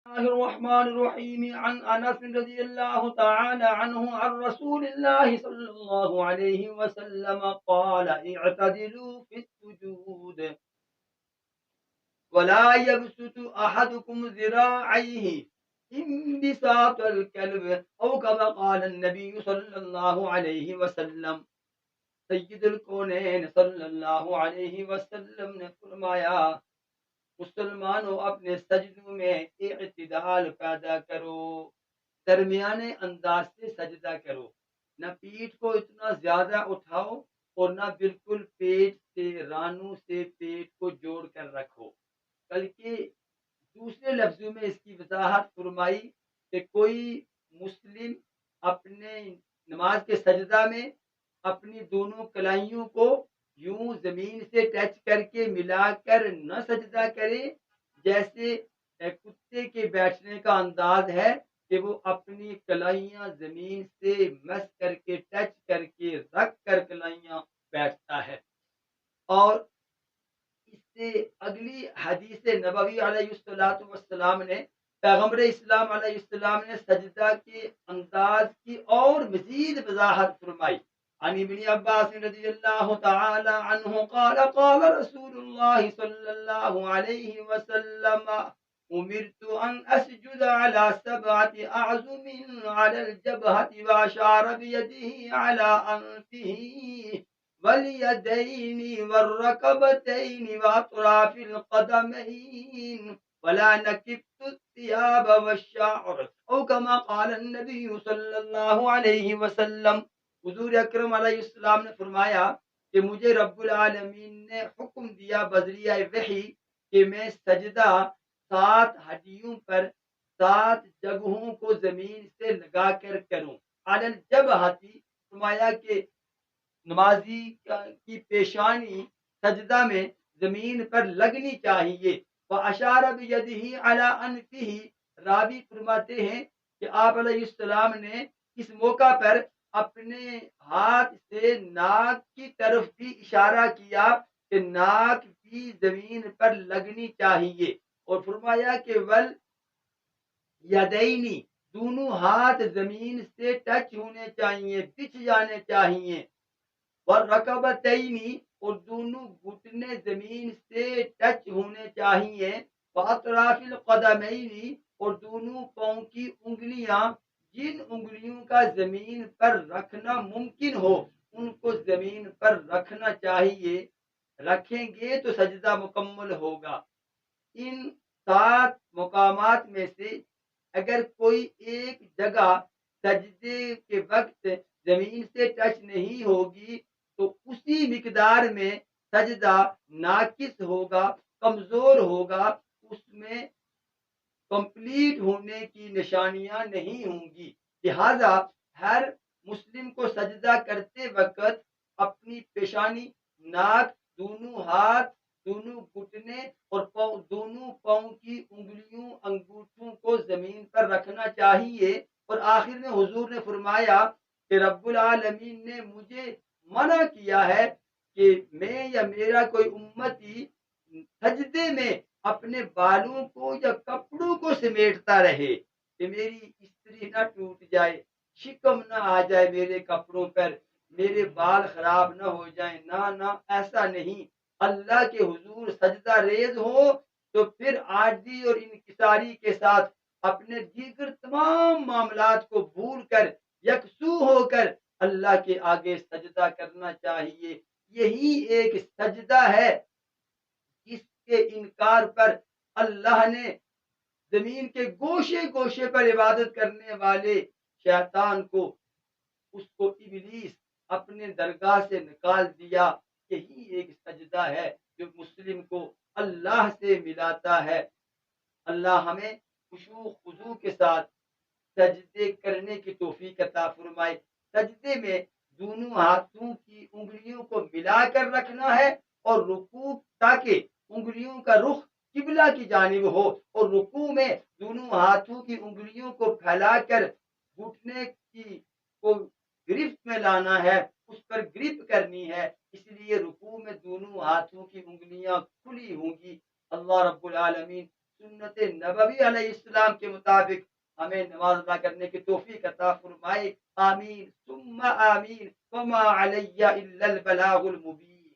الله الرحمن الرحيم عن أنس رضي الله تعالى عنه عن رسول الله صلى الله عليه وسلم قال اعتدلوا في السجود ولا يبسط أحدكم ذراعيه انبساط الكلب أو كما قال النبي صلى الله عليه وسلم. سید الکونین صلی اللہ علیہ وسلم نے فرمایا مسلمانوں اپنے سجدوں میں اعتدال پیدا کرو، درمیانے انداز سے سجدہ کرو، نہ پیٹھ کو اتنا زیادہ اٹھاؤ اور نہ بالکل پیٹ سے رانوں سے پیٹ کو جوڑ کر رکھو، بلکہ دوسرے لفظوں میں اس کی وضاحت فرمائی کہ کوئی مسلم اپنے نماز کے سجدہ میں اپنی دونوں کلائیوں کو یوں زمین سے ٹچ کر کے ملا کر نہ سجدہ کرے جیسے کتے کے بیٹھنے کا انداز ہے کہ وہ اپنی کلائیاں زمین سے مس کر کے ٹچ کر کے رکھ کر کلائیاں بیٹھتا ہے۔ اور اس سے اگلی حدیث نبوی علیہ السلام نے پیغمبر اسلام علیہ السلام نے سجدہ کے انداز کی اور مزید وضاحت فرمائی۔ عن ابن عباس رضی اللہ تعالی عنہ قال قال رسول اللہ صلی اللہ علیہ وسلم امرت ان اسجد على 7 اعظم على الجبهة واشار بيده على انفه والیدین والرکبتین واطراف القدمین ولا نکفت الثياب والشعر او کما قال النبی صلی اللہ علیہ وسلم۔ حضور اکرم علیہ السلام نے فرمایا کہ مجھے رب العالمین نے حکم دیا بذریعہ وحی کہ میں سجدہ 7 ہڈیوں پر 7 جگہوں کو زمین سے لگا کر کروں۔ علی الجبہتی فرمایا کہ نمازی کی پیشانی سجدہ میں زمین پر لگنی چاہیے۔ وَأَشَارَ بِيَدِهِ عَلَىٰ أَنفِهِ، راوی فرماتے ہیں کہ آپ علیہ السلام نے اس موقع پر اپنے ہاتھ سے ناک کی طرف بھی اشارہ کیا کہ ناک بھی زمین پر لگنی چاہیے، اور فرمایا کہ ول یدینی، دونوں ہاتھ زمین سے ٹچ ہونے چاہیے، بچھ جانے چاہیے، والرکبتینی، اور دونوں گھٹنے زمین سے ٹچ ہونے چاہیے، واطراف القدمینی، اور دونوں پاؤں کی انگلیاں جن انگلیوں کا زمین پر رکھنا ممکن ہو ان کو زمین پر رکھنا چاہیے، رکھیں گے تو سجدہ مکمل ہوگا۔ ان 7 مقامات میں سے اگر کوئی ایک جگہ سجدے کے وقت زمین سے ٹچ نہیں ہوگی تو اسی مقدار میں سجدہ ناقص ہوگا، کمزور ہوگا، اس میں کمپلیٹ ہونے کی نشانیاں نہیں ہوں گی۔ لہذا ہر مسلم کو سجدہ کرتے وقت اپنی پیشانی، ناک، دونوں ہاتھ، دونوں گھٹنے اور دونوں پاؤں کی انگلیوں انگوٹھوں کو زمین پر رکھنا چاہیے۔ اور آخر میں حضور نے فرمایا کہ رب العالمین نے مجھے منع کیا ہے کہ میں یا میرا کوئی امتی سجدے میں اپنے بالوں کو یا کپڑوں کو سمیٹتا رہے کہ میری استری نہ ٹوٹ جائے، شکم نہ آ جائے میرے کپڑوں پر، میرے بال خراب نہ ہو جائیں۔ نہ ایسا نہیں، اللہ کے حضور سجدہ ریز ہو تو پھر عاجزی اور انکساری کے ساتھ اپنے دیگر تمام معاملات کو بھول کر یکسو ہو کر اللہ کے آگے سجدہ کرنا چاہیے۔ یہی ایک سجدہ ہے جس کے انکار پر اللہ نے زمین کے گوشے گوشے پر عبادت کرنے والے شیطان کو، اس کو ابلیس اپنے درگاہ سے نکال دیا۔ یہی ایک سجدہ ہے جو مسلم کو اللہ سے ملاتا ہے۔ اللہ ہمیں خشوع خضوع کے ساتھ سجدے کرنے کی توفیق عطا فرمائے۔ سجدے میں دونوں ہاتھوں کی انگلیوں کو ملا کر رکھنا ہے اور رکوع تاکہ انگلیوں کا رخ قبلہ کی جانب ہو، اور رکوع میں دونوں ہاتھوں کی انگلیوں کو پھیلا کر گھٹنے کی کو گرفت میں لانا ہے، اس پر گرپ کرنی ہے، اس لیے رکوع میں دونوں ہاتھوں کی انگلیاں کھلی ہوں گی۔ اللہ رب العالمین سنت نبوی علیہ السلام کے مطابق ہمیں نماز ادا کرنے کی توفیق عطا فرمائے. آمین ثم آمین. وما علی الا البلاغ المبین.